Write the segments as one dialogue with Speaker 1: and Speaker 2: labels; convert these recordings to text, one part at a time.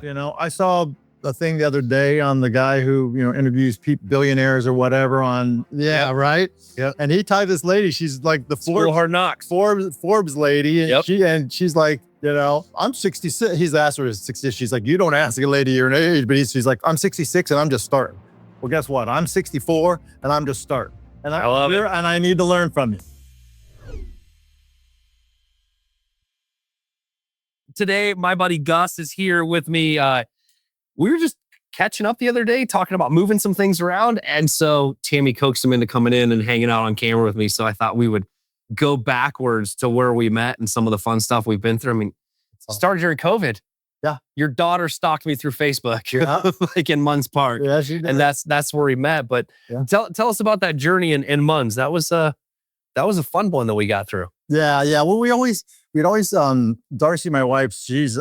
Speaker 1: I saw a thing the other day on the guy who, interviews billionaires or whatever on,
Speaker 2: Yep.
Speaker 1: right?
Speaker 2: Yep.
Speaker 1: And he tied this lady, she's like the
Speaker 2: School Hard Knocks.
Speaker 1: Forbes lady. And
Speaker 2: Yep.
Speaker 1: she's like, I'm 66. He's asked her is 60. She's like, you don't ask a lady your age, but she's like, I'm 66 and I'm just starting. Well, guess what? I'm 64 and I'm just starting. And
Speaker 2: I love it.
Speaker 1: And I need to learn from you.
Speaker 2: Today, my buddy Gus is here with me. We were just catching up the other day, talking about moving some things around. And so Tammy coaxed him into coming in and hanging out on camera with me. So I thought we would go backwards to where we met and some of the fun stuff we've been through. I mean, it started during COVID.
Speaker 1: Yeah.
Speaker 2: Your daughter stalked me through Facebook,
Speaker 1: Yeah.
Speaker 2: like in Munns Park.
Speaker 1: Yeah, she did.
Speaker 2: And that's where we met. But
Speaker 1: Yeah.
Speaker 2: tell us about that journey in Munns. That was a fun one that we got through.
Speaker 1: Yeah. Well, we'd always, Darcy, my wife, she's,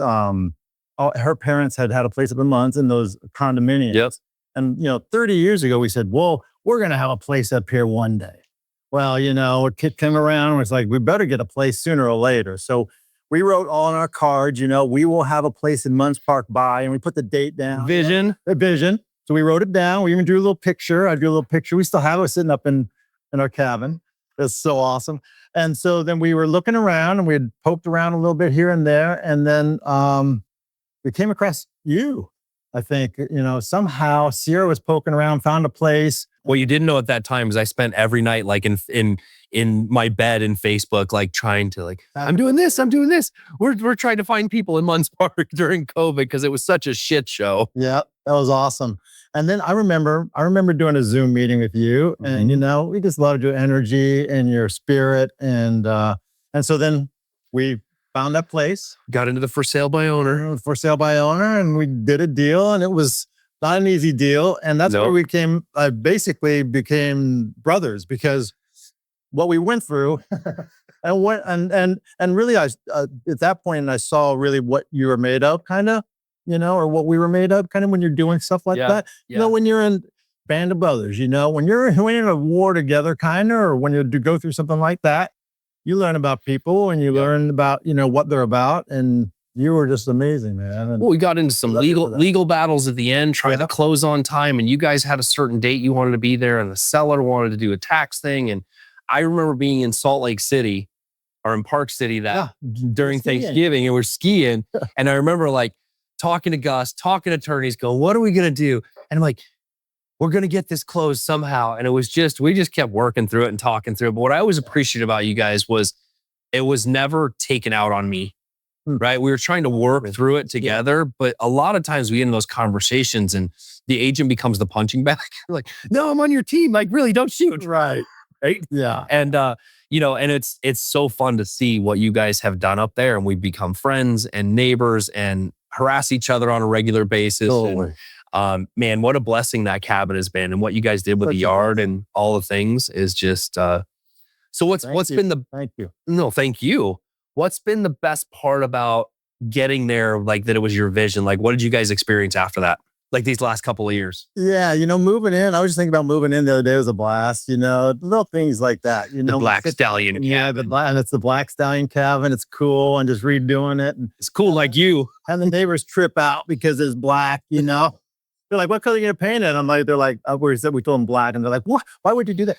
Speaker 1: her parents had a place up in Munns in those condominiums.
Speaker 2: Yep.
Speaker 1: And, 30 years ago, we said, well, we're going to have a place up here one day. Well, a kid came around and was like, we better get a place sooner or later. So we wrote on our cards, we will have a place in Munns Park by, and we put the date down.
Speaker 2: Vision.
Speaker 1: The vision. So we wrote it down. We even drew a little picture. I drew a little picture. We still have it sitting up in our cabin. It's so awesome. And so then we were looking around and we had poked around a little bit here and there. And then we came across you, I think, somehow Sierra was poking around, found a place.
Speaker 2: What you didn't know at that time is I spent every night like in my bed in Facebook, like trying to I'm doing this. We're trying to find people in Munns Park during COVID because it was such a shit show.
Speaker 1: Yeah, that was awesome. And then I remember doing a Zoom meeting with you, and we just loved your energy and your spirit, and so then we found that place,
Speaker 2: got into the for sale by owner,
Speaker 1: and we did a deal, and it was not an easy deal, and that's where we basically became brothers because what we went through, and really, I at that point I saw really what you were made of, kind of. Or what we were made of, kind of when you're doing stuff like that. When you're in band of brothers, when you're in a war together, kind of, or when you go through something like that, you learn about people and you learn about, what they're about. And you were just amazing, man. And
Speaker 2: we got into some legal battles at the end, trying to close on time. And you guys had a certain date you wanted to be there, and the seller wanted to do a tax thing. And I remember being in Salt Lake City or in Park City during Thanksgiving, and we're skiing. And I remember talking to Gus, talking to attorneys, going, what are we going to do? And I'm like, we're going to get this closed somehow. And it was we just kept working through it and talking through it. But what I always appreciated about you guys was it was never taken out on me, right? We were trying to work through it together. But a lot of times we get in those conversations and the agent becomes the punching bag. Like, no, I'm on your team. Like, really, don't shoot.
Speaker 1: Right. Yeah.
Speaker 2: And, and it's so fun to see what you guys have done up there. And we've become friends and neighbors and harass each other on a regular basis.
Speaker 1: Totally.
Speaker 2: And, man, what a blessing that cabin has been, and what you guys did with the yard and all the things is just. So what's been the?
Speaker 1: Thank you.
Speaker 2: No, thank you. What's been the best part about getting there? Like that, it was your vision. Like, what did you guys experience after that? Like these last couple of years?
Speaker 1: Yeah, moving in. I was just thinking about moving in the other day. It was a blast. Little things like that.
Speaker 2: The Black Stallion.
Speaker 1: Yeah, and it's the Black Stallion cabin. It's cool, and just redoing it. And
Speaker 2: it's cool, like you.
Speaker 1: And the neighbors trip out because it's black. They're like, "What color are you gonna paint it?" And they're like, we told them black, and they're like, "What? Why would you do that?"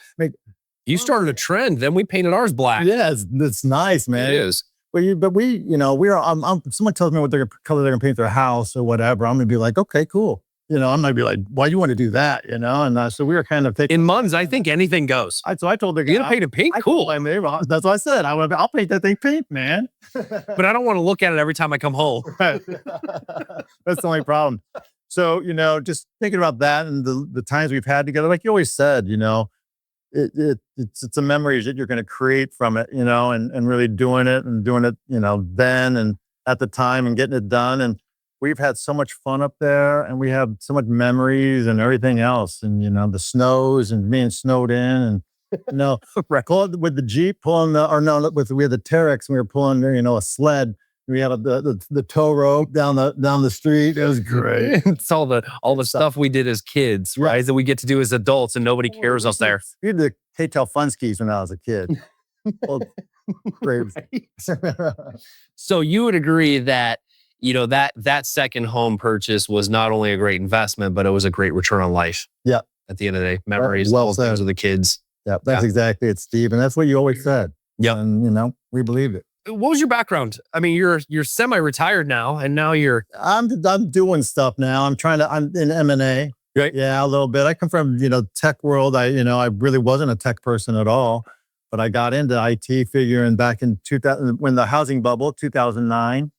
Speaker 2: You started a trend. Then we painted ours black.
Speaker 1: Yeah, it's nice, man.
Speaker 2: It is.
Speaker 1: But we, someone tells me what color they're gonna paint their house or whatever, I'm gonna be like, okay, cool. I'm gonna be like, why do you want to do that? And so we were kind of taking
Speaker 2: in Munns. I think anything goes.
Speaker 1: So I told the guy,
Speaker 2: you gonna paint it pink? Cool.
Speaker 1: That's what I said. I'll paint that thing pink, man.
Speaker 2: But I don't want to look at it every time I come home.
Speaker 1: Right. That's the only problem. So just thinking about that and the times we've had together, like you always said, it's the memories that you're going to create from it, and really doing it, then and at the time and getting it done. And we've had so much fun up there, and we have so much memories and everything else. And, the snows and being snowed in and, pulling with the Jeep, we had the Terex, and we were pulling, a sled. We had the tow rope down the street. It was great.
Speaker 2: It's all the stuff we did as kids, right? That we get to do as adults, and nobody cares up there.
Speaker 1: We did the K-Tel fun skis when I was a kid. Well, great.
Speaker 2: So you would agree that that second home purchase was not only a great investment, but it was a great return on life.
Speaker 1: Yeah.
Speaker 2: At the end of the day, memories,
Speaker 1: Well
Speaker 2: all things
Speaker 1: said.
Speaker 2: with the kids.
Speaker 1: Yeah, that's exactly it, Steve. And that's what you always said.
Speaker 2: Yep.
Speaker 1: And we believe it.
Speaker 2: What was your background? I mean, you're semi-retired now, and now
Speaker 1: I'm doing stuff now. I'm in M&A.
Speaker 2: Right.
Speaker 1: Yeah, a little bit. I come from, tech world. I really wasn't a tech person at all, but I got into IT figuring back in 2000, when the housing bubble, 2009.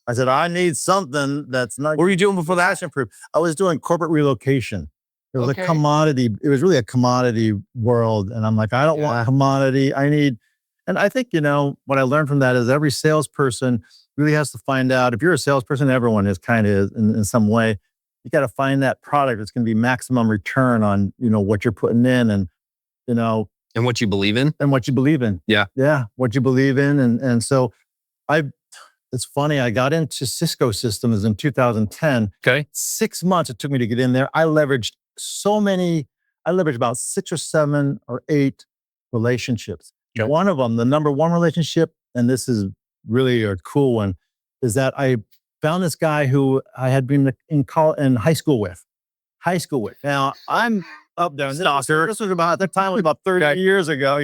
Speaker 1: I said, I need something that's not.
Speaker 2: What were you doing before that?
Speaker 1: Proof. I was doing corporate relocation. It was a commodity. It was really a commodity world. And I'm like, I don't want commodity. I need, and I think, what I learned from that is every salesperson really has to find out, if you're a salesperson, everyone is kind of in some way, you got to find that product that's going to be maximum return on, what you're putting in and
Speaker 2: what you believe in.
Speaker 1: And what you believe in.
Speaker 2: Yeah.
Speaker 1: Yeah. What you believe in. And so it's funny. I got into Cisco Systems in 2010.
Speaker 2: Okay.
Speaker 1: 6 months it took me to get in there. I leveraged about 6 or 7 or 8 relationships.
Speaker 2: Yep.
Speaker 1: One of them, the number one relationship, and this is really a cool one, is that I found this guy who I had been in high school with. Now I'm up there. This was about, at the time, it was about 30 years ago,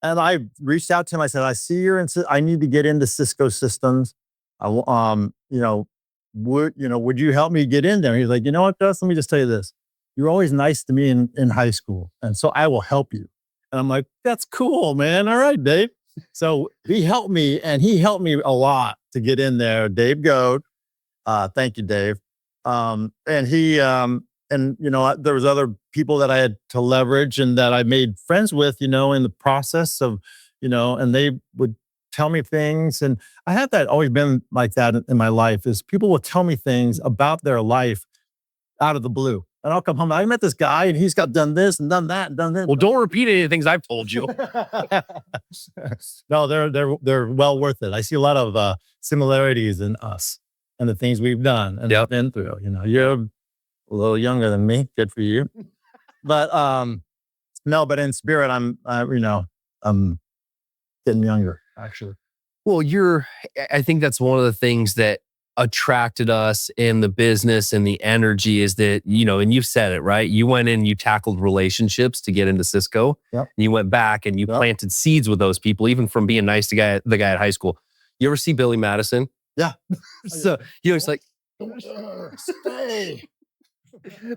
Speaker 1: And I reached out to him. I said, I see you're I need to get into Cisco Systems. Would you help me get in there? He's like, you know what, Gus? Let me just tell you this. You're always nice to me in high school. And so I will help you. And I'm like, that's cool, man. All right, Dave. So he helped me, and he helped me a lot to get in there. Dave Goad. Thank you, Dave. And he, there was other people that I had to leverage and that I made friends with, in the process of, and they would tell me things. And I have that always been like that in my life, is people will tell me things about their life out of the blue. And I'll come home. I met this guy and he's done this and done that and done this.
Speaker 2: Well, don't repeat any of the things I've told you.
Speaker 1: No, they're well worth it. I see a lot of similarities in us and the things we've done and been through. You're a little younger than me. Good for you. But no, but in spirit, I'm getting younger, actually.
Speaker 2: Well, I think that's one of the things that attracted us in the business and the energy is that, and you've said it, right? You went in, you tackled relationships to get into Cisco.
Speaker 1: Yep.
Speaker 2: And you went back and you planted seeds with those people, even from being nice to the guy at high school. You ever see Billy Madison?
Speaker 1: Yeah.
Speaker 2: So it's like,
Speaker 1: stay.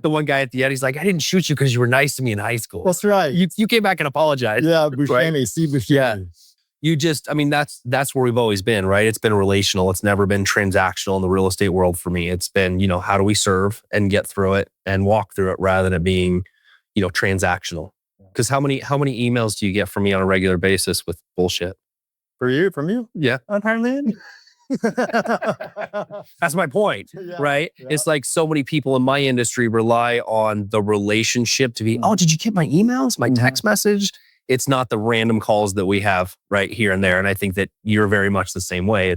Speaker 2: The one guy at the end, he's like, I didn't shoot you because you were nice to me in high school.
Speaker 1: That's right.
Speaker 2: You came back and apologized.
Speaker 1: Yeah, Buscemi, Steve Buscemi.
Speaker 2: Yeah. You just, that's where we've always been, right? It's been relational. It's never been transactional in the real estate world for me. It's been, how do we serve and get through it and walk through it rather than it being, transactional. Because how many emails do you get from me on a regular basis with bullshit?
Speaker 1: From you?
Speaker 2: Yeah.
Speaker 1: Hardly any.
Speaker 2: That's my point, right? Yeah. It's like so many people in my industry rely on the relationship to be, oh, did you get my emails, my text message? It's not the random calls that we have right here and there. And I think that you're very much the same way.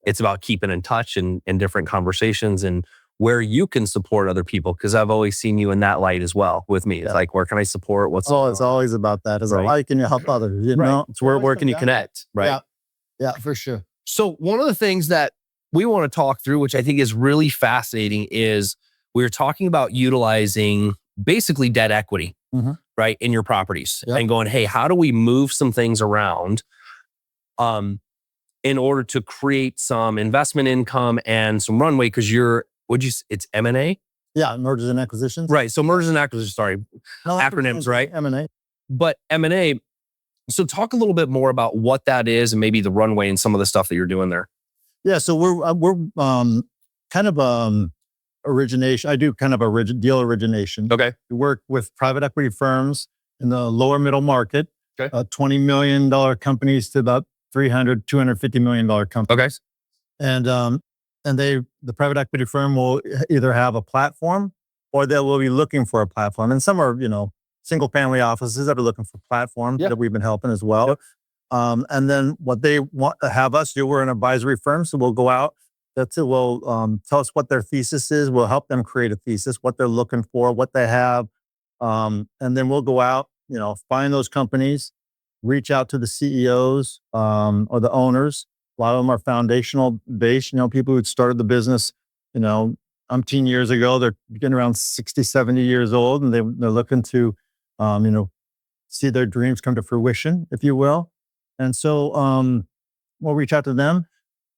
Speaker 2: It's about keeping in touch and different conversations and where you can support other people. Because I've always seen you in that light as well with me. It's like, where can I support? It's
Speaker 1: always about that. It's like, how can you help others?
Speaker 2: It's where can you connect? Right.
Speaker 1: Yeah, for sure.
Speaker 2: So one of the things that we want to talk through, which I think is really fascinating, is we're talking about utilizing basically debt equity, right, in your properties and going, hey, how do we move some things around in order to create some investment income and some runway? Because it's M&A?
Speaker 1: Yeah, mergers and acquisitions.
Speaker 2: Right. So mergers and acquisitions, acronyms, right?
Speaker 1: M&A.
Speaker 2: But M&A. So talk a little bit more about what that is and maybe the runway and some of the stuff that you're doing there.
Speaker 1: Yeah. So we're kind of origination. I do kind of deal origination.
Speaker 2: Okay.
Speaker 1: We work with private equity firms in the lower middle market.
Speaker 2: Okay.
Speaker 1: $20 million companies to about $300, $250 million companies.
Speaker 2: Okay.
Speaker 1: And the private equity firm will either have a platform or they will be looking for a platform. And some are, single family offices that are looking for platforms that we've been helping as well. Yep. And then what they want to have us do, we're an advisory firm. So we'll go out. That's it. We'll tell us what their thesis is. We'll help them create a thesis, what they're looking for, what they have. And then we'll go out, find those companies, reach out to the CEOs or the owners A lot of them are foundational based, people who started the business, umpteen years ago. They're getting around 60, 70 years old, and they're looking to, see their dreams come to fruition, if you will. And so we'll reach out to them,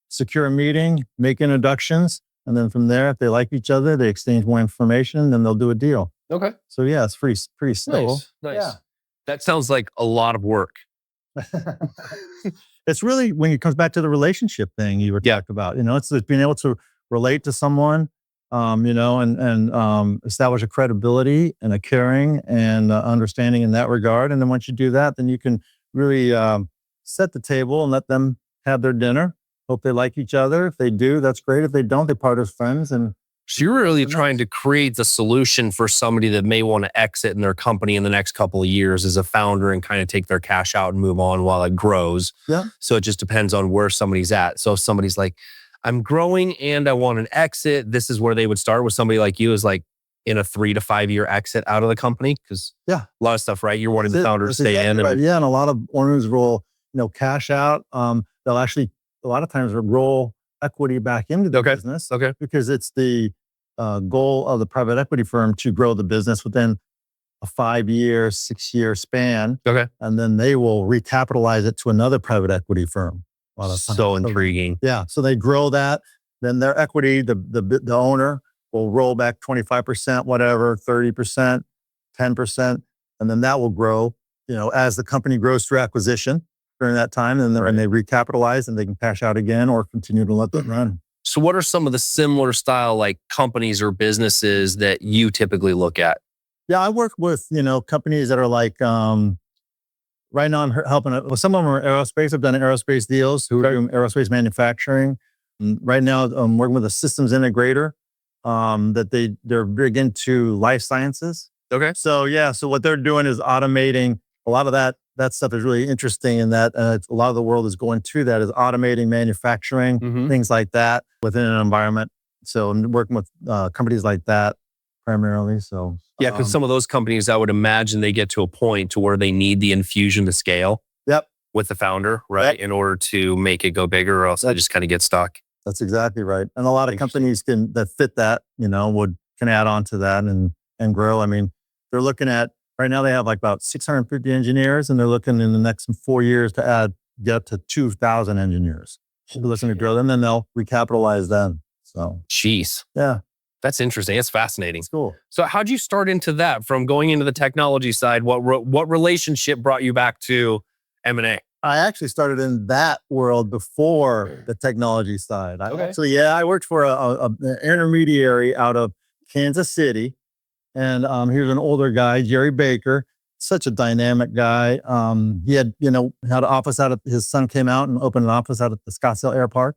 Speaker 1: secure a meeting, make introductions. And then from there, if they like each other, they exchange more information, then they'll do a deal.
Speaker 2: Okay.
Speaker 1: So yeah, it's pretty simple.
Speaker 2: Nice.
Speaker 1: Yeah.
Speaker 2: That sounds like a lot of work.
Speaker 1: It's really, when it comes back to the relationship thing you were talking about, it's being able to relate to someone, and establish a credibility and a caring and understanding in that regard. And then once you do that, then you can really set the table and let them have their dinner. Hope they like each other. If they do, that's great. If they don't, they part as friends. And
Speaker 2: so you're really trying to create the solution for somebody that may want to exit in their company in the next couple of years as a founder and kind of take their cash out and move on while it grows.
Speaker 1: Yeah.
Speaker 2: So it just depends on where somebody's at. So if somebody's like, I'm growing and I want an exit, this is where they would start. With somebody like you is like in a 3 to 5 year exit out of the company. Because a lot of stuff, right? You're wanting the founder to stay in.
Speaker 1: Right. Yeah. And a lot of owners will, cash out. They'll actually, a lot of times, roll equity back into the business.
Speaker 2: Okay.
Speaker 1: Because it's the goal of the private equity firm to grow the business within a 5-year, 6-year span.
Speaker 2: Okay.
Speaker 1: And then they will recapitalize it to another private equity firm.
Speaker 2: So intriguing.
Speaker 1: Yeah. So they grow that. Then their equity, the owner will roll back 25%, whatever, 30%, 10. And then that will grow, as the company grows through acquisition during that time. And then when they recapitalize, and they can cash out again or continue to let them run.
Speaker 2: So what are some of the similar style like companies or businesses that you typically look at?
Speaker 1: Yeah, I work with, companies that are like, right now I'm helping, some of them are aerospace. I've done aerospace deals who are doing aerospace manufacturing. And right now I'm working with a systems integrator that they're big into life sciences.
Speaker 2: Okay.
Speaker 1: So yeah, so what they're doing is automating a lot of that stuff is really interesting in that a lot of the world is going to that, is automating manufacturing, things like that within an environment. So I'm working with companies like that primarily. So
Speaker 2: yeah, because some of those companies, I would imagine they get to a point to where they need the infusion to scale.
Speaker 1: Yep.
Speaker 2: With the founder, right? In order to make it go bigger, or else they just kind of get stuck.
Speaker 1: That's exactly right. And a lot of companies that fit that, can add on to that and grow. I mean, they're looking at, right now they have like about 650 engineers, and they're looking in the next 4 years to get to 2,000 engineers. They're looking to grow them, then they'll recapitalize them. So,
Speaker 2: jeez.
Speaker 1: Yeah.
Speaker 2: That's interesting. It's fascinating.
Speaker 1: It's cool.
Speaker 2: So how'd you start into that from going into the technology side? What relationship brought you back to M&A?
Speaker 1: I actually started in that world before the technology side. I worked for an intermediary out of Kansas City. And he was an older guy, Jerry Baker, such a dynamic guy. He had, had an office his son came out and opened an office out at the Scottsdale Air Park.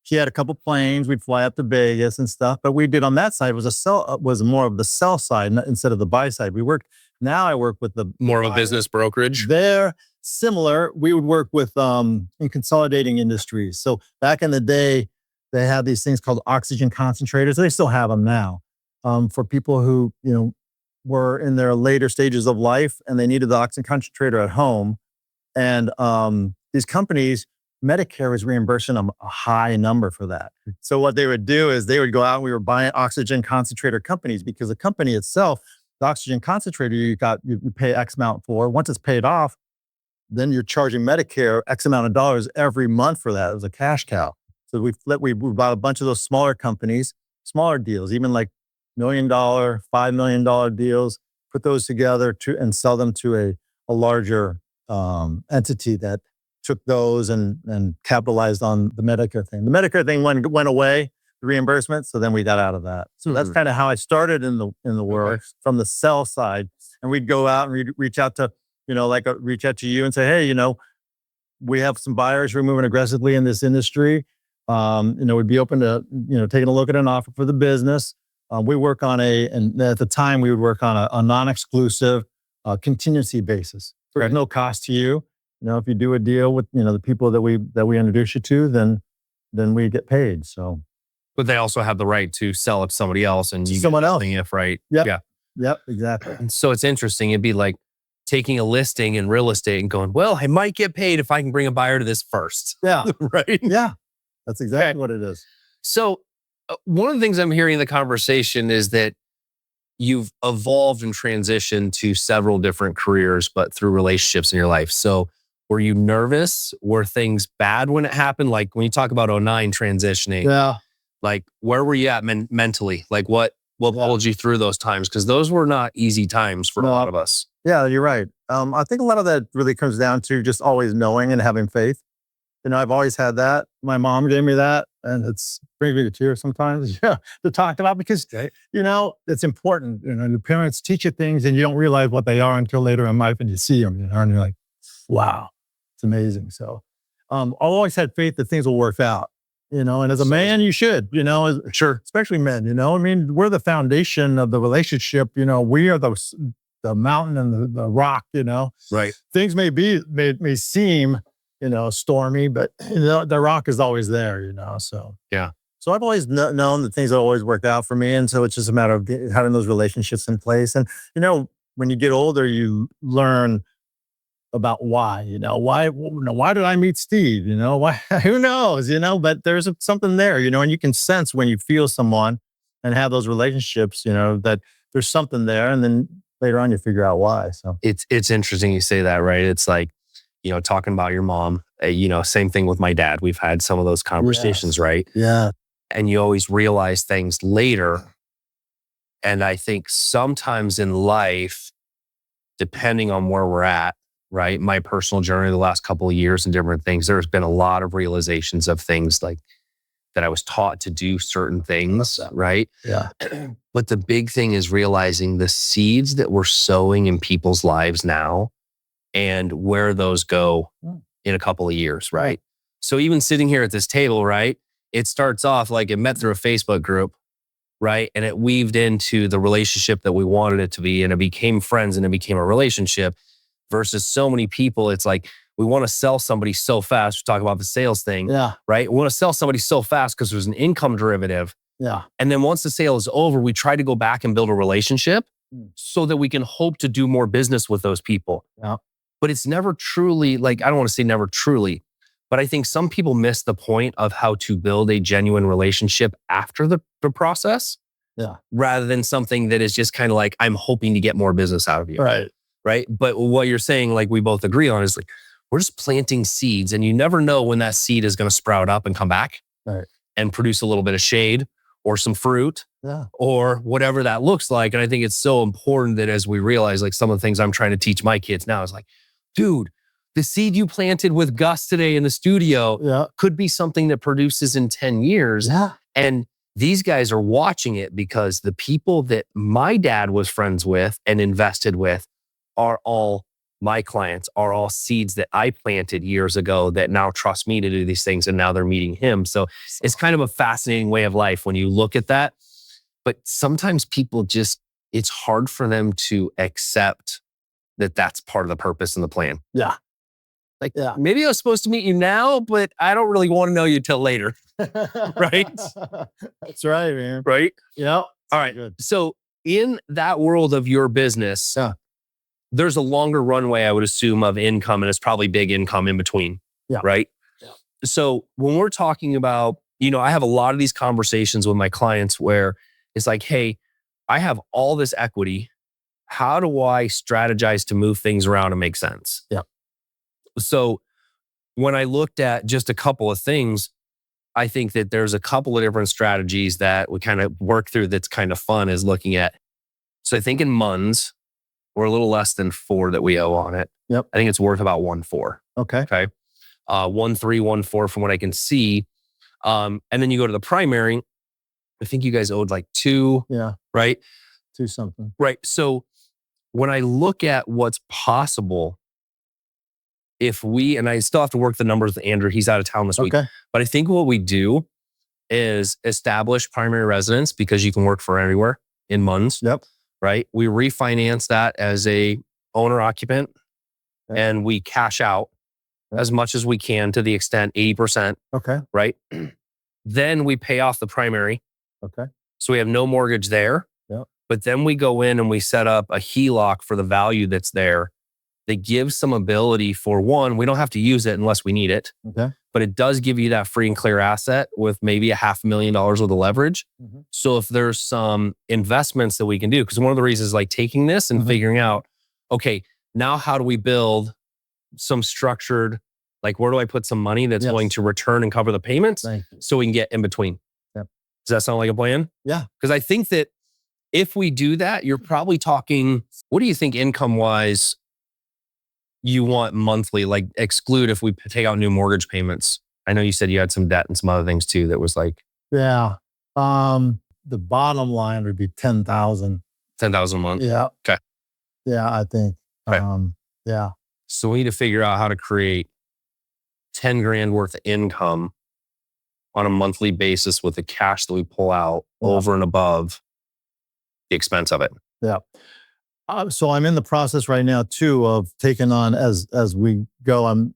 Speaker 1: He had a couple planes. We'd fly up to Vegas and stuff. But we did on that side was more of the sell side instead of the buy side. Now I work with the
Speaker 2: more of a business brokerage.
Speaker 1: They're similar. We would work with in consolidating industries. So back in the day, they had these things called oxygen concentrators. They still have them now. For people who, were in their later stages of life and they needed the oxygen concentrator at home. And these companies, Medicare was reimbursing them a high number for that. So what they would do is they would go out and we were buying oxygen concentrator companies, because the company itself, the oxygen concentrator you pay X amount for. Once it's paid off, then you're charging Medicare X amount of dollars every month for that. It was a cash cow. So we bought a bunch of those smaller companies, smaller deals, even like $1 million, $5 million deals, put those together and sell them to a larger entity that took those and capitalized on the Medicare thing. The Medicare thing went away, the reimbursement. So then we got out of that. So that's kind of how I started in the world from the sell side. And we'd go out and reach out to, reach out to you and say, hey, we have some buyers who are moving aggressively in this industry. We'd be open to, taking a look at an offer for the business. We work on and at the time we would work on a non-exclusive contingency basis. There's no cost to you. If you do a deal with, the people that we introduce you to, then we get paid. So,
Speaker 2: but they also have the right to sell it to somebody else, and you
Speaker 1: someone else.
Speaker 2: If right,
Speaker 1: yep, exactly.
Speaker 2: And so it's interesting. It'd be like taking a listing in real estate and going, well, I might get paid if I can bring a buyer to this first.
Speaker 1: Yeah.
Speaker 2: Right?
Speaker 1: Yeah. That's exactly what it is.
Speaker 2: So one of the things I'm hearing in the conversation is that you've evolved and transitioned to several different careers, but through relationships in your life. So were you nervous? Were things bad when it happened? Like when you talk about 09 transitioning,
Speaker 1: Yeah.
Speaker 2: like where were you at mentally? Like what pulled you through those times? Because those were not easy times for a lot of us.
Speaker 1: Yeah, you're right. I think a lot of that really comes down to just always knowing and having faith. I've always had that. My mom gave me that, and it's brings me to tears sometimes. Yeah, to talk about because it's important. The parents teach you things, and you don't realize what they are until later in life, and you see them. And you're like, wow, it's amazing. So, I've always had faith that things will work out. And as a man, you should.
Speaker 2: Sure,
Speaker 1: especially men. I mean, we're the foundation of the relationship. We are the mountain and the rock.
Speaker 2: Right.
Speaker 1: Things may seem stormy, but the rock is always there, so.
Speaker 2: Yeah.
Speaker 1: So I've always known that things have always worked out for me. And so it's just a matter of having those relationships in place. And, when you get older, you learn about why, why did I meet Steve? Why, who knows, but there's something there, and you can sense when you feel someone and have those relationships, that there's something there. And then later on you figure out why. So
Speaker 2: it's interesting you say that, right? It's like, talking about your mom, same thing with my dad. We've had some of those conversations, right?
Speaker 1: Yeah.
Speaker 2: And you always realize things later. And I think sometimes in life, depending on where we're at, right? My personal journey the last couple of years and different things, there's been a lot of realizations of things like that I was taught to do certain things, right?
Speaker 1: Yeah.
Speaker 2: But the big thing is realizing the seeds that we're sowing in people's lives now and where those go in a couple of years, right? So even sitting here at this table, right? It starts off like it met through a Facebook group, right? And it weaved into the relationship that we wanted it to be, and it became friends and it became a relationship versus so many people. It's like, we want to sell somebody so fast. We talk about the sales thing, right? We want to sell somebody so fast because there's an income derivative.
Speaker 1: Yeah.
Speaker 2: And then once the sale is over, we try to go back and build a relationship so that we can hope to do more business with those people.
Speaker 1: Yeah.
Speaker 2: But it's never truly, like, I don't want to say never truly, but I think some people miss the point of how to build a genuine relationship after the process.
Speaker 1: Yeah.
Speaker 2: Rather than something that is just kind of like, I'm hoping to get more business out of you.
Speaker 1: Right.
Speaker 2: Right. But what you're saying, like we both agree on, is like, we're just planting seeds and you never know when that seed is going to sprout up and come back and produce a little bit of shade or some fruit or whatever that looks like. And I think it's so important that as we realize, like some of the things I'm trying to teach my kids now is like, dude, the seed you planted with Gus today in the studio could be something that produces in 10 years.
Speaker 1: Yeah.
Speaker 2: And these guys are watching it because the people that my dad was friends with and invested with are all my clients, are all seeds that I planted years ago that now trust me to do these things. And now they're meeting him. So it's kind of a fascinating way of life when you look at that. But sometimes people it's hard for them to accept that that's part of the purpose and the plan.
Speaker 1: Yeah.
Speaker 2: Like, maybe I was supposed to meet you now, but I don't really want to know you till later. Right?
Speaker 1: That's right, man.
Speaker 2: Right?
Speaker 1: Yeah.
Speaker 2: All right.
Speaker 1: Good.
Speaker 2: So in that world of your business, there's a longer runway, I would assume, of income, and it's probably big income in between.
Speaker 1: Yeah.
Speaker 2: Right?
Speaker 1: Yeah.
Speaker 2: So when we're talking about, I have a lot of these conversations with my clients where it's like, hey, I have all this equity. How do I strategize to move things around and make sense?
Speaker 1: Yeah.
Speaker 2: So when I looked at just a couple of things, I think that there's a couple of different strategies that we kind of work through that's kind of fun is looking at. So I think in months, we're a little less than 4 that we owe on it.
Speaker 1: Yep.
Speaker 2: I think it's worth about 1.4.
Speaker 1: Okay.
Speaker 2: Okay. 1.3, 1.4 from what I can see. And then you go to the primary. I think you guys owed like 2.
Speaker 1: Yeah.
Speaker 2: Right.
Speaker 1: 2 something.
Speaker 2: Right. So when I look at what's possible, and I still have to work the numbers with Andrew, he's out of town this week. But I think what we do is establish primary residence because you can work for anywhere in months.
Speaker 1: Yep.
Speaker 2: Right. We refinance that as a owner occupant and we cash out as much as we can to the extent 80%.
Speaker 1: Okay.
Speaker 2: Right. Then we pay off the primary.
Speaker 1: Okay.
Speaker 2: So we have no mortgage there.
Speaker 1: Yep.
Speaker 2: But then we go in and we set up a HELOC for the value that's there. they give some ability for one, we don't have to use it unless we need it.
Speaker 1: Okay.
Speaker 2: But it does give you that free and clear asset with maybe $500,000 worth of leverage.
Speaker 1: Mm-hmm.
Speaker 2: So if there's some investments that we can do, because one of the reasons like taking this and figuring out, okay, now how do we build some structured, like where do I put some money that's going to return and cover the payments so we can get in between?
Speaker 1: Yep.
Speaker 2: Does that sound like a plan?
Speaker 1: Yeah.
Speaker 2: Because I think that if we do that, you're probably talking, what do you think income wise you want monthly, like exclude if we take out new mortgage payments? I know you said you had some debt and some other things too that was like.
Speaker 1: Yeah. The bottom line would be 10,000.
Speaker 2: 10,000 a month.
Speaker 1: Yeah.
Speaker 2: Okay.
Speaker 1: Yeah, I think.
Speaker 2: Okay.
Speaker 1: Yeah.
Speaker 2: So we need to figure out how to create 10 grand worth of income on a monthly basis with the cash that we pull out over and above the expense of it.
Speaker 1: Yeah. So I'm in the process right now too of taking on as we go. I'm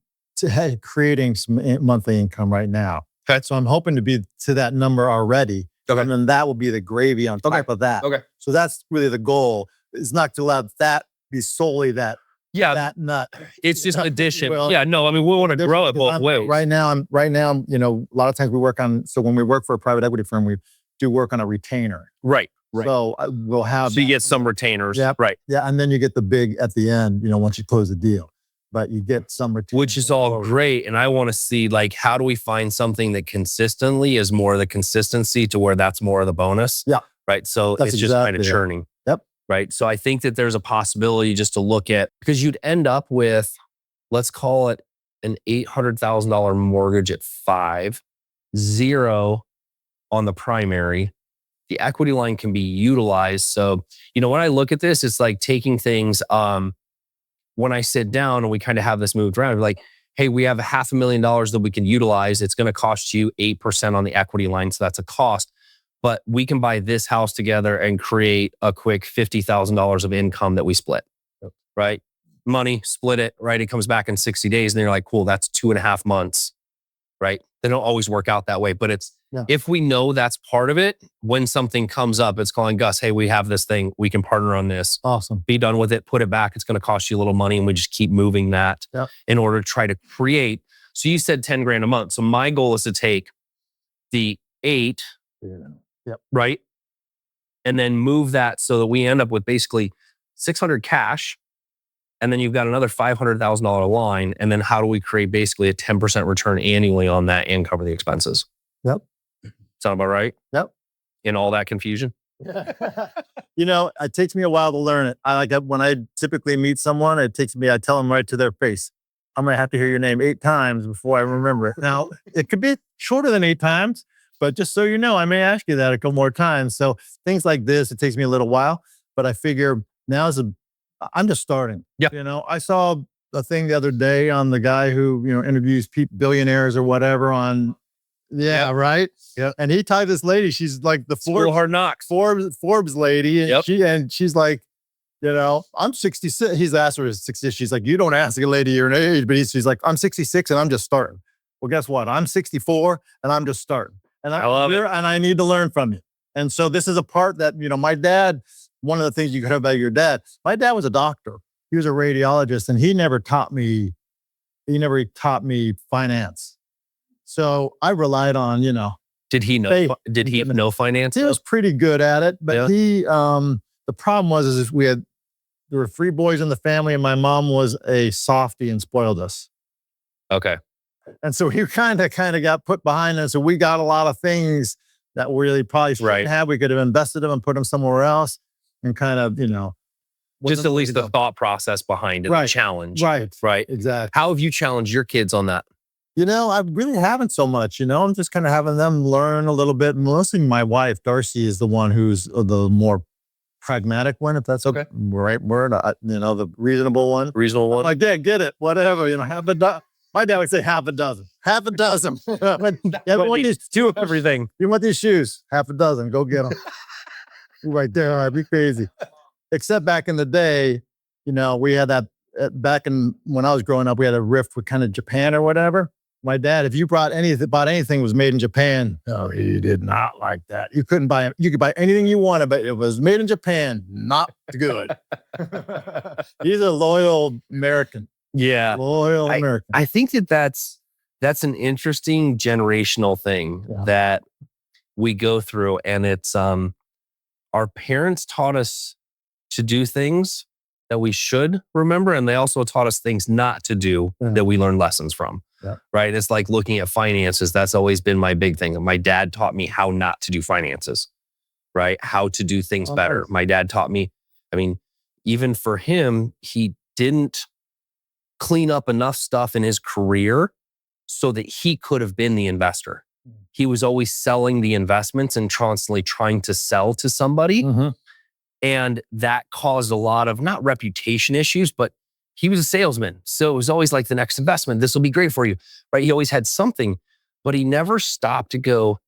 Speaker 1: creating some monthly income right now.
Speaker 2: Okay.
Speaker 1: So I'm hoping to be to that number already.
Speaker 2: Okay.
Speaker 1: And then that will be the gravy on top of that.
Speaker 2: Okay.
Speaker 1: So that's really the goal. It's not to let that be solely that nut.
Speaker 2: It's just addition.
Speaker 1: Well,
Speaker 2: yeah. No, I mean, we want to grow it both ways.
Speaker 1: Right now, a lot of times we work on, so when we work for a private equity firm, we do work on a retainer.
Speaker 2: Right.
Speaker 1: So we'll have.
Speaker 2: So you get some retainers.
Speaker 1: Yeah.
Speaker 2: Right.
Speaker 1: Yeah. And then you get the big at the end, once you close the deal. But you get some retainers.
Speaker 2: Which is all great. And I want to see, like, how do we find something that consistently is more of the consistency to where that's more of the bonus?
Speaker 1: Yeah.
Speaker 2: Right. So
Speaker 1: That's
Speaker 2: it's just kind of churning.
Speaker 1: Yep.
Speaker 2: Right. So I think that there's a possibility just to look at, because you'd end up with, let's call it an $800,000 mortgage at 5, 0 on the primary. The equity line can be utilized. So, when I look at this, it's like taking things, when I sit down and we kind of have this moved around, like, hey, we have $500,000 that we can utilize. It's going to cost you 8% on the equity line. So that's a cost. But we can buy this house together and create a quick $50,000 of income that we split, right? Money, split it, right? It comes back in 60 days. And then you're like, cool, that's 2.5 months, right? They don't always work out that way, but if we know that's part of it, when something comes up, it's calling Gus, hey, we have this thing. We can partner on this.
Speaker 1: Awesome.
Speaker 2: Be done with it, put it back. It's going to cost you a little money. And we just keep moving that in order to try to create. So you said 10 grand a month. So my goal is to take the 8, right? And then move that so that we end up with basically 600 cash. And then you've got another $500,000 line. And then how do we create basically a 10% return annually on that and cover the expenses?
Speaker 1: Yep.
Speaker 2: Sound about right?
Speaker 1: Yep.
Speaker 2: In all that confusion?
Speaker 1: It takes me a while to learn it. I like that when I typically meet someone, I tell them right to their face, I'm going to have to hear your name 8 times before I remember it. Now, it could be shorter than 8 times, but just so you know, I may ask you that a couple more times. So things like this, it takes me a little while, but I figure I'm just starting.
Speaker 2: Yeah.
Speaker 1: I saw a thing the other day on the guy who, interviews billionaires or whatever on. Yeah. Right.
Speaker 2: Yeah.
Speaker 1: And he tied this lady. She's like the
Speaker 2: School Hard Knocks.
Speaker 1: Forbes lady. And
Speaker 2: Yep.
Speaker 1: she's like, I'm 66. He's asked her 60. She's like, you don't ask a lady your age, but she's like, I'm 66 and I'm just starting. Well, guess what? I'm 64 and I'm just starting. And
Speaker 2: I love it.
Speaker 1: And I need to learn from you. And so this is a part that, my dad, one of the things you could have about your dad, my dad was a doctor. He was a radiologist and he never taught me finance. So I relied on,
Speaker 2: Did he know?
Speaker 1: faith.
Speaker 2: Did he know finance?
Speaker 1: He was pretty good at it, but the problem was there were 3 boys in the family and my mom was a softie and spoiled us.
Speaker 2: Okay.
Speaker 1: And so he kind of got put behind us. So we got a lot of things that we really probably shouldn't have. We could have invested them and put them somewhere else and kind of,
Speaker 2: just at least the thought process behind it, the challenge.
Speaker 1: Right.
Speaker 2: Right.
Speaker 1: Exactly.
Speaker 2: How have you challenged your kids on that?
Speaker 1: I really haven't so much, I'm just kind of having them learn a little bit. Mostly my wife, Darcy, is the one who's the more pragmatic one, if that's okay. Right word, the reasonable one.
Speaker 2: Reasonable one.
Speaker 1: I'm like, yeah, get it, whatever, my dad would say half a dozen. Everyone needs 2 of everything. You want these shoes? Half a dozen, go get them. Right there, all right, be crazy. Except back in the day, we had that, when I was growing up, we had a rift with kind of Japan or whatever. My dad, if you bought anything was made in Japan, oh, he did not like that. You could buy anything you wanted, but it was made in Japan, not good. He's a loyal American.
Speaker 2: Yeah.
Speaker 1: Loyal American.
Speaker 2: I think that's an interesting generational thing that we go through. And it's our parents taught us to do things that we should remember. And they also taught us things not to do that we learned lessons from.
Speaker 1: Yeah.
Speaker 2: Right. It's like looking at finances. That's always been my big thing. My dad taught me how not to do finances, right? How to do things better.
Speaker 1: Nice.
Speaker 2: My dad taught me, I mean, even for him, he didn't clean up enough stuff in his career so that he could have been the investor. He was always selling the investments and constantly trying to sell to somebody.
Speaker 1: Mm-hmm.
Speaker 2: And that caused a lot of not reputation issues, but he was a salesman. So it was always like the next investment. This will be great for you, right? He always had something, but he never stopped to go,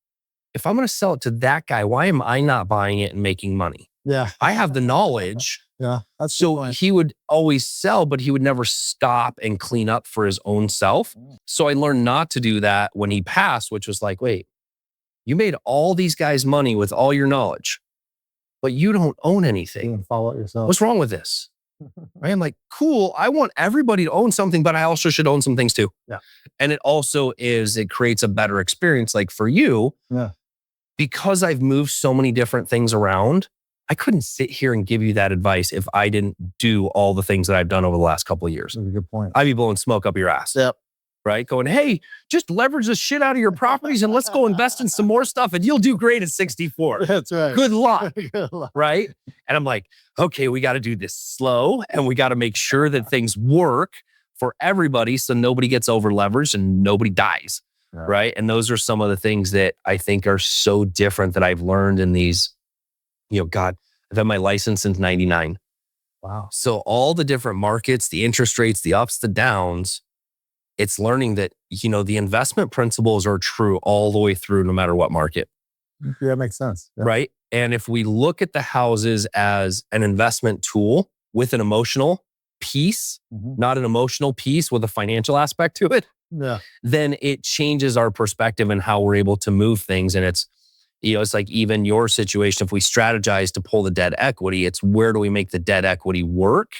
Speaker 2: if I'm going to sell it to that guy, why am I not buying it and making money?
Speaker 1: Yeah.
Speaker 2: I have the knowledge.
Speaker 1: Yeah. That's
Speaker 2: so he would always sell, but he would never stop and clean up for his own self. So I learned not to do that when he passed, which was like, wait, you made all these guys money with all your knowledge, but you don't own anything.
Speaker 1: You follow it yourself.
Speaker 2: What's wrong with this? Right? I'm like, cool. I want everybody to own something, but I also should own some things too.
Speaker 1: Yeah.
Speaker 2: And it also it creates a better experience. Like for you, because I've moved so many different things around, I couldn't sit here and give you that advice if I didn't do all the things that I've done over the last couple of years.
Speaker 1: That's a good point.
Speaker 2: I'd be blowing smoke up your ass.
Speaker 1: Yep.
Speaker 2: Right? Going, hey, just leverage the shit out of your properties and let's go invest in some more stuff and you'll do great at 64.
Speaker 1: That's right.
Speaker 2: Good luck.
Speaker 1: Good luck.
Speaker 2: Right? And I'm like, okay, we got to do this slow and we got to make sure that things work for everybody so nobody gets over leveraged and nobody dies.
Speaker 1: Yeah.
Speaker 2: Right? And those are some of the things that I think are so different that I've learned in these, God, I've had my license since 99.
Speaker 1: Wow.
Speaker 2: So all the different markets, the interest rates, the ups, the downs, it's learning that, the investment principles are true all the way through, no matter what market.
Speaker 1: Yeah, that makes sense. Yeah.
Speaker 2: Right? And if we look at the houses as an investment tool with an emotional piece, not an emotional piece with a financial aspect to it, then it changes our perspective and how we're able to move things. And it's, it's like even your situation, if we strategize to pull the debt equity, it's where do we make the debt equity work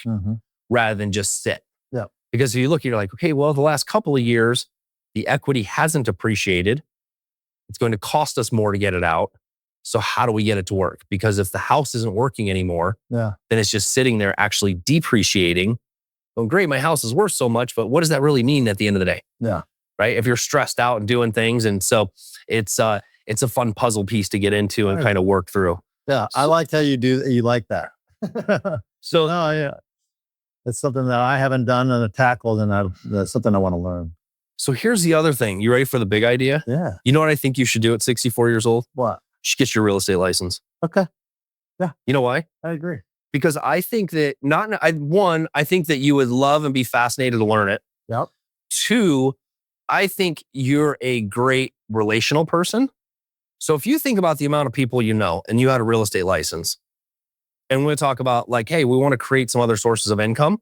Speaker 2: rather than just sit?
Speaker 1: Yeah.
Speaker 2: Because if you look, you're like, okay, well, the last couple of years, the equity hasn't appreciated. It's going to cost us more to get it out. So how do we get it to work? Because if the house isn't working anymore, then it's just sitting there actually depreciating. Well, great, my house is worth so much, but what does that really mean at the end of the day?
Speaker 1: Yeah.
Speaker 2: Right? If you're stressed out and doing things. And so it's a fun puzzle piece to get into and kind of work through.
Speaker 1: Yeah. I liked how you like that.
Speaker 2: So
Speaker 1: it's something that I haven't done and tackled, and that's something I want to learn.
Speaker 2: So here's the other thing. You ready for the big idea?
Speaker 1: Yeah.
Speaker 2: You know what I think you should do at 64 years old?
Speaker 1: What?
Speaker 2: You should get your real estate license.
Speaker 1: Okay. Yeah.
Speaker 2: You know why?
Speaker 1: I agree.
Speaker 2: Because I think that I think that you would love and be fascinated to learn it.
Speaker 1: Yep.
Speaker 2: 2, I think you're a great relational person. So if you think about the amount of people you know and you had a real estate license, and we're going to talk about like, hey, we want to create some other sources of income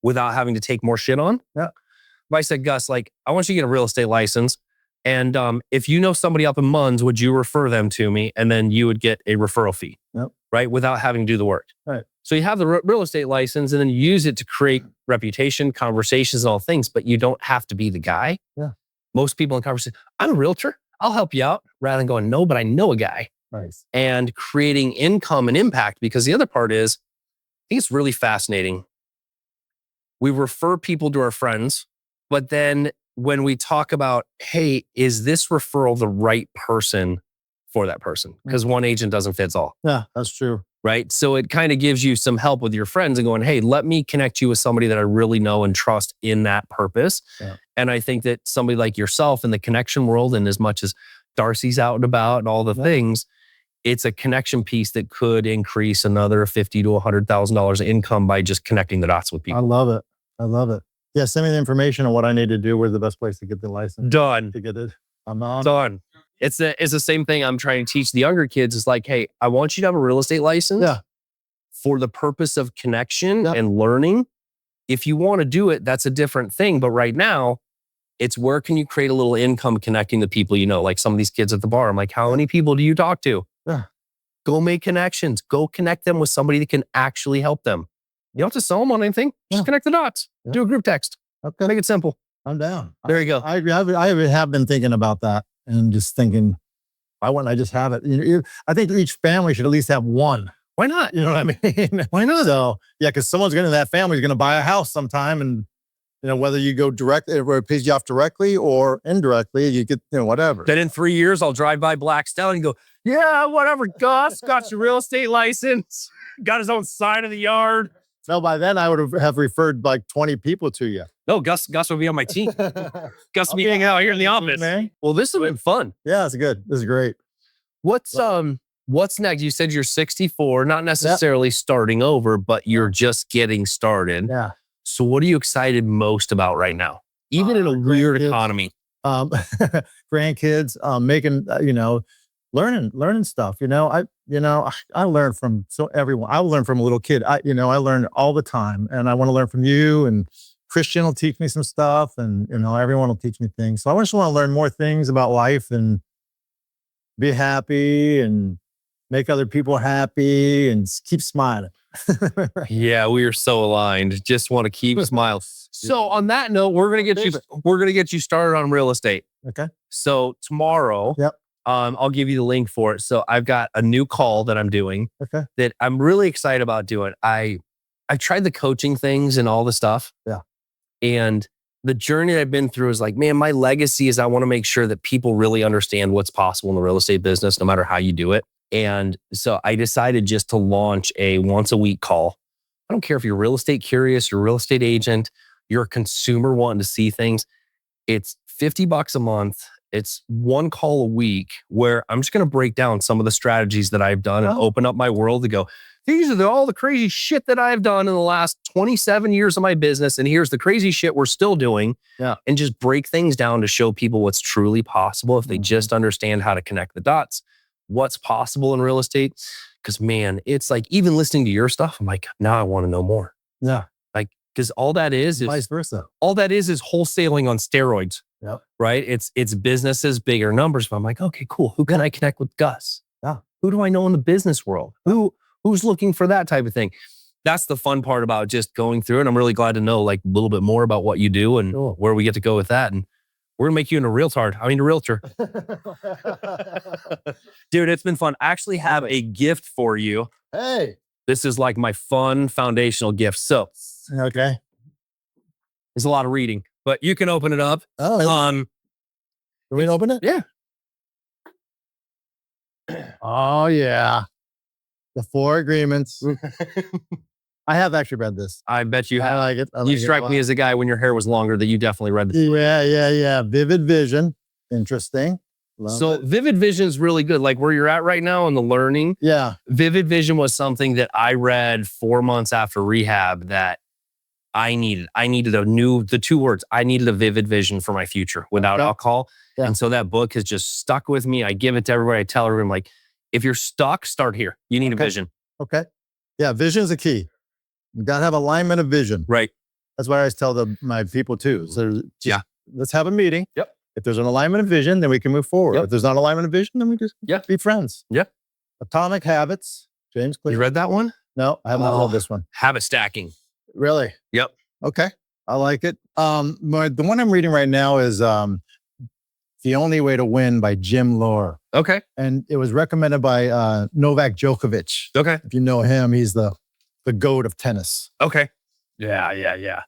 Speaker 2: without having to take more shit on.
Speaker 1: Yeah.
Speaker 2: If I said, Gus, like, I want you to get a real estate license. And if you know somebody up in Munns, would you refer them to me? And then you would get a referral fee, right? Without having to do the work.
Speaker 1: Right.
Speaker 2: So you have the real estate license and then you use it to create reputation, conversations, and all things, but you don't have to be the guy.
Speaker 1: Yeah.
Speaker 2: Most people in conversation, I'm a realtor. I'll help you out, rather than going, no, but I know a guy.
Speaker 1: Nice.
Speaker 2: And creating income and impact. Because the other part is, I think it's really fascinating. We refer people to our friends, but then when we talk about, hey, is this referral the right person for that person? Because one agent doesn't fit all.
Speaker 1: Yeah, that's true.
Speaker 2: Right? So it kind of gives you some help with your friends and going, hey, let me connect you with somebody that I really know and trust in that purpose. Yeah. And I think that somebody like yourself in the connection world, and as much as Darcy's out and about and all the things, it's a connection piece that could increase another $50,000 to $100,000 income by just connecting the dots with people.
Speaker 1: I love it. I love it. Yeah, send me the information on what I need to do. Where's the best place to get the license?
Speaker 2: Done.
Speaker 1: To get it. I'm on.
Speaker 2: Done. It's the same thing I'm trying to teach the younger kids. It's like, hey, I want you to have a real estate license for the purpose of connection and learning. If you want to do it, that's a different thing. But right now, It's where can you create a little income connecting the people you know, like some of these kids at the bar. I'm like, how many people do you talk to?
Speaker 1: Yeah.
Speaker 2: Go make connections. Go connect them with somebody that can actually help them. You don't have to sell them on anything. Just
Speaker 1: Yeah.
Speaker 2: connect the dots.
Speaker 1: Yeah.
Speaker 2: Do a group text.
Speaker 1: Okay.
Speaker 2: Make it simple.
Speaker 1: I'm down.
Speaker 2: There you go.
Speaker 1: I have been thinking about that and just thinking, why wouldn't I just have it? I think each family should at least have one.
Speaker 2: Why not?
Speaker 1: You know what I mean?
Speaker 2: Why not?
Speaker 1: So yeah, because that family's going to buy a house sometime, and whether you go directly, or it pays you off directly or indirectly, you get whatever.
Speaker 2: Then in 3 years, I'll drive by Blackstone and go, yeah, whatever. Gus got your real estate license, got his own side of the yard.
Speaker 1: No, by then I would have referred like 20 people to you.
Speaker 2: No, Gus will be on my team. Gus will be hanging out here in the office.
Speaker 1: Man.
Speaker 2: Well, this has been fun.
Speaker 1: Yeah, it's good. This is great.
Speaker 2: What's next? You said you're 64, not necessarily starting over, but you're just getting started.
Speaker 1: Yeah.
Speaker 2: So what are you excited most about right now? Even in a weird economy.
Speaker 1: Grandkids, making, learning stuff. I learn from everyone. I learn from a little kid. I learn all the time, and I want to learn from you, and Christian will teach me some stuff, and everyone will teach me things. So I just want to learn more things about life and be happy and make other people happy and keep smiling.
Speaker 2: Yeah, we are so aligned. Just want to keep smiling. So on that note, we're gonna get you started on real estate.
Speaker 1: Okay.
Speaker 2: So tomorrow,
Speaker 1: Yep.
Speaker 2: I'll give you the link for it. So I've got a new call that I'm doing that I'm really excited about doing. I've tried the coaching things and all the stuff.
Speaker 1: Yeah.
Speaker 2: And the journey I've been through is like, man, my legacy is I want to make sure that people really understand what's possible in the real estate business, no matter how you do it. And so I decided just to launch a once a week call. I don't care if you're real estate curious, you're a real estate agent, you're a consumer wanting to see things. It's $50 a month. It's one call a week where I'm just going to break down some of the strategies that I've done and open up my world to go, these are all the crazy shit that I've done in the last 27 years of my business. And here's the crazy shit we're still doing.
Speaker 1: Yeah.
Speaker 2: And just break things down to show people what's truly possible if they just understand how to connect the dots, what's possible in real estate. Because man, it's like even listening to your stuff, I'm like, now I want to know more.
Speaker 1: Yeah.
Speaker 2: Like, because all that is
Speaker 1: vice versa.
Speaker 2: All that is wholesaling on steroids.
Speaker 1: Yep.
Speaker 2: Right? It's businesses, bigger numbers. But I'm like, okay, cool. Who can I connect with Gus?
Speaker 1: Yeah.
Speaker 2: Who do I know in the business world? Who's looking for that type of thing? That's the fun part about just going through it. I'm really glad to know like a little bit more about what you do and where we get to go with that. And we're gonna make you a realtor. Dude, it's been fun. I actually have a gift for you.
Speaker 1: Hey.
Speaker 2: This is like my fun foundational gift. So
Speaker 1: okay.
Speaker 2: There's a lot of reading, but you can open it up.
Speaker 1: Oh, can we open it?
Speaker 2: Yeah.
Speaker 1: Oh yeah. The 4 agreements. I have actually read this.
Speaker 2: I bet you have.
Speaker 1: I like it.
Speaker 2: You strike me as a guy when your hair was longer that you definitely read this.
Speaker 1: Yeah. Vivid vision. Interesting.
Speaker 2: So Vivid Vision is really good. Like where you're at right now in the learning.
Speaker 1: Yeah.
Speaker 2: Vivid Vision was something that I read 4 months after rehab that I needed. I needed the 2 words. I needed a vivid vision for my future without alcohol. Yeah. And so that book has just stuck with me. I give it to everybody. I tell everyone like, if you're stuck, start here. You need a vision.
Speaker 1: Okay. Yeah. Vision is a key. You got to have alignment of vision.
Speaker 2: Right.
Speaker 1: That's what I always tell my people too. So let's have a meeting.
Speaker 2: Yep.
Speaker 1: If there's an alignment of vision, then we can move forward. If there's not alignment of vision, then we just be friends.
Speaker 2: Yeah.
Speaker 1: Atomic Habits. James Clear.
Speaker 2: You read that one?
Speaker 1: No, I have not read this one.
Speaker 2: Habit stacking.
Speaker 1: Really?
Speaker 2: Yep.
Speaker 1: Okay. I like it. The one I'm reading right now is The Only Way to Win by Jim Lohr.
Speaker 2: Okay.
Speaker 1: And it was recommended by Novak Djokovic.
Speaker 2: Okay.
Speaker 1: If you know him, he's the GOAT of tennis.
Speaker 2: Okay. Yeah.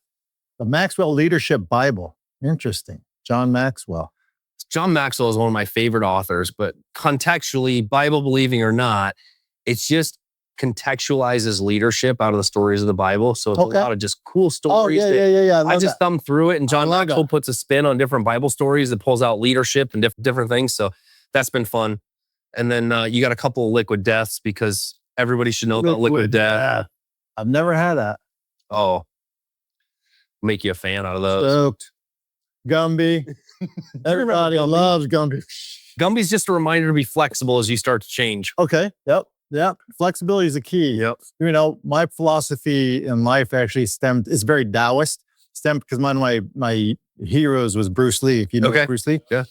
Speaker 1: The Maxwell Leadership Bible. Interesting. John Maxwell.
Speaker 2: John Maxwell is one of my favorite authors, but contextually, Bible believing or not, it's just contextualizes leadership out of the stories of the Bible. So it's a lot of just cool stories.
Speaker 1: Yeah.
Speaker 2: I just thumbed through it, and John Maxwell puts a spin on different Bible stories that pulls out leadership and different things. So that's been fun. And then you got a couple of liquid deaths because everybody should know about liquid death.
Speaker 1: I've never had that.
Speaker 2: Oh, make you a fan out of those.
Speaker 1: Stoked. Gumby. Everybody loves Gumby.
Speaker 2: Gumby's just a reminder to be flexible as you start to change.
Speaker 1: Okay. Yep. Flexibility is a key.
Speaker 2: Yep.
Speaker 1: My philosophy in life actually is very Taoist. because one of my heroes was Bruce Lee. If you know
Speaker 2: Okay.
Speaker 1: Bruce Lee,
Speaker 2: Yeah.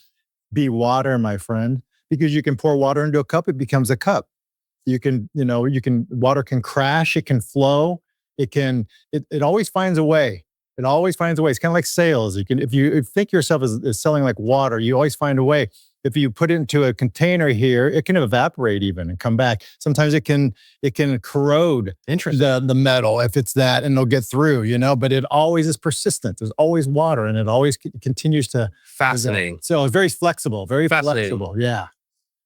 Speaker 1: Be water, my friend, because you can pour water into a cup, it becomes a cup. Water can crash, it can flow, it always finds a way. It always finds a way. It's kind of like sales. If you think yourself as selling like water, you always find a way. If you put it into a container here, it can evaporate even and come back. Sometimes it can corrode the metal if it's that, and it'll get through, but it always is persistent. There's always water, and it always continues to.
Speaker 2: Fascinating.
Speaker 1: So it's very flexible, very
Speaker 2: Fascinating.
Speaker 1: flexible. Yeah.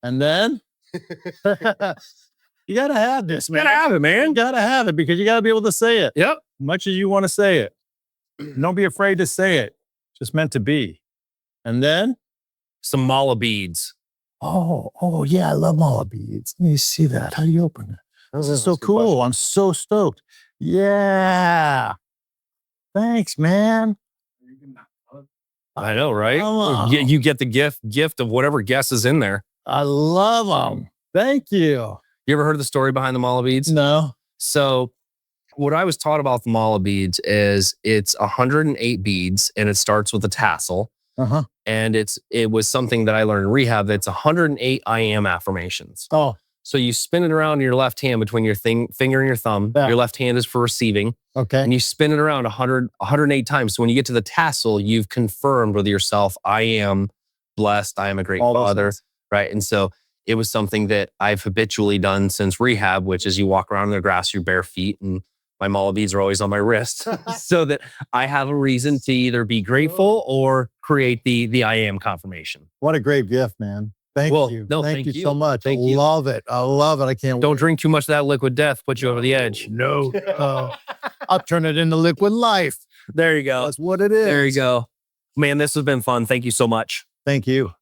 Speaker 1: And then you got to have this, man.
Speaker 2: Gotta have it, man.
Speaker 1: You got to have it because you got to be able to say it.
Speaker 2: Yep.
Speaker 1: Much as you want to say it. Don't be afraid to say it. It's just meant to be. And then
Speaker 2: Some mala beads.
Speaker 1: Oh yeah, I love mala beads. Let me see that. How do you open it? This is so cool. I'm so stoked. Yeah. Thanks, man.
Speaker 2: I know, right?
Speaker 1: Oh.
Speaker 2: You get the gift of whatever guess is in there.
Speaker 1: I love them. Thank you.
Speaker 2: You ever heard the story behind the mala beads?
Speaker 1: No.
Speaker 2: So what I was taught about the mala beads is it's 108 beads, and it starts with a tassel.
Speaker 1: Uh-huh.
Speaker 2: And it was something that I learned in rehab. That's 108 I am affirmations.
Speaker 1: Oh.
Speaker 2: So you spin it around in your left hand between your finger and your thumb.
Speaker 1: Yeah.
Speaker 2: Your left hand is for receiving.
Speaker 1: Okay.
Speaker 2: And you spin it around 108 times. So when you get to the tassel, you've confirmed with yourself, I am blessed. I am a great father. Right. And so it was something that I've habitually done since rehab, which is you walk around in the grass, your bare feet, and my mala beads are always on my wrist so that I have a reason to either be grateful or create the I am confirmation.
Speaker 1: What a great gift, man. Thank you.
Speaker 2: No,
Speaker 1: thank you so much.
Speaker 2: Thank
Speaker 1: I
Speaker 2: you.
Speaker 1: love it. I love it. I can't
Speaker 2: Don't
Speaker 1: wait.
Speaker 2: drink too much of that liquid death, put you over the edge.
Speaker 1: No. I'll turn it into liquid life.
Speaker 2: There you go.
Speaker 1: That's what it is.
Speaker 2: There you go. Man, this has been fun. Thank you so much.
Speaker 1: Thank you.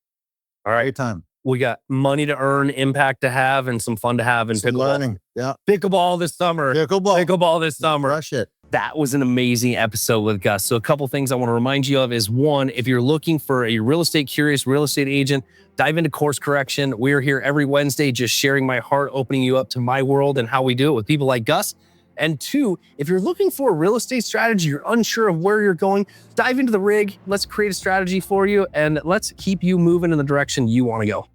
Speaker 2: All right.
Speaker 1: Great time.
Speaker 2: We got money to earn, impact to have, and some fun to have in
Speaker 1: Some
Speaker 2: pickleball.
Speaker 1: learning. Yeah.
Speaker 2: Pickleball this summer. Pickleball this summer.
Speaker 1: Rush it.
Speaker 2: That was an amazing episode with Gus. So a couple things I want to remind you of is one, if you're looking for a real estate curious real estate agent, dive into course correction. We're here every Wednesday just sharing my heart, opening you up to my world and how we do it with people like Gus. And two, if you're looking for a real estate strategy, you're unsure of where you're going, dive into the rig. Let's create a strategy for you and let's keep you moving in the direction you want to go.